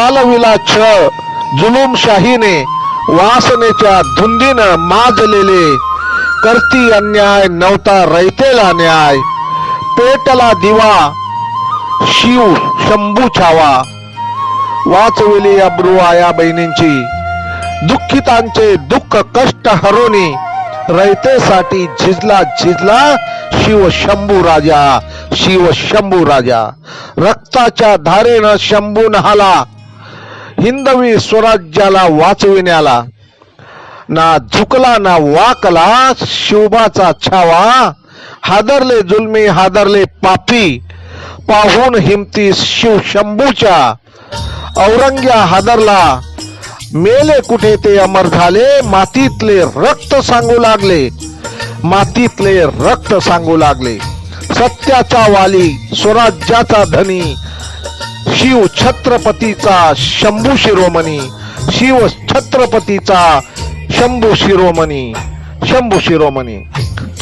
चालविला छळ जुलूमशाहीने, वासनेच्या धुंदीनं माजलेले, करती अन्याय नव्हता रयतेला न्याय, पेटला दिवा शिव शंभू छावा, वाचविली अब्रू आया बहिणींची, दुःखितांचे दुःख कष्ट हरोनी, रयतेसाठी झिजला झिजला शिव शंभू राजा, शिव शंभू राजा. रक्ताच्या धारेनं शंभू नहाला, हिंदवी स्वराज्याला वाचविण्याला, ना झुकला ना वाकला शिवबाचा छावा, हादरले जुलमी हादरले पापी, पाहून हिमती शिव शंभूच्या, औरंग्या हादरला, मेले कुठे ते अमर झाले, मातीतले रक्त सांगू लागले, मातीतले रक्त सांगू लागले. सत्याचा वाली स्वराज्याचा धनी, शिव छत्रपतीचा शंभू शिरोमणी, शिव छत्रपतीचा शंभू शिरोमणी, शंभू शिरोमणी.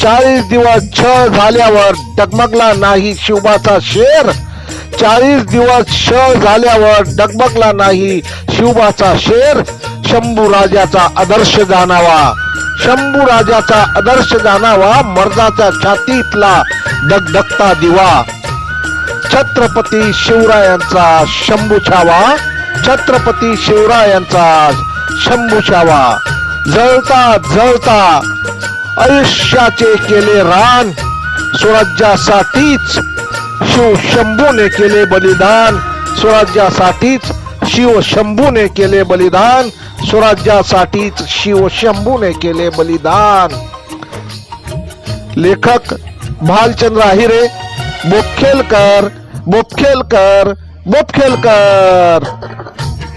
40 दिवस छळ झाल्यावर डगमगला नाही शिवबाचा शेर, 40 दिवस छळ झाल्यावर डगमगला नाही शिवबाचा शेर. शंभू राजाचा आदर्श जाणावा, शंभू राजाचा आदर्श जाणावा, मर्दाच्या छातीतला धगधगता दिवा. छत्रपती शिवरायांचा शंभू छावा, छत्रपती शिवरायांचा शंभू छावा. जळता जळता आयुष्याचे केले रान, स्वराज्यासाठीच शिव शंभूने केले बलिदान, स्वराज्यासाठीच शिव शंभूने केले बलिदान, स्वराज्यासाठीच शिव शंभूने केले बलिदान. लेखक भालचंद्र आहिरे, बोपखेलकर, बोपखेलकर, बोपखेलकर.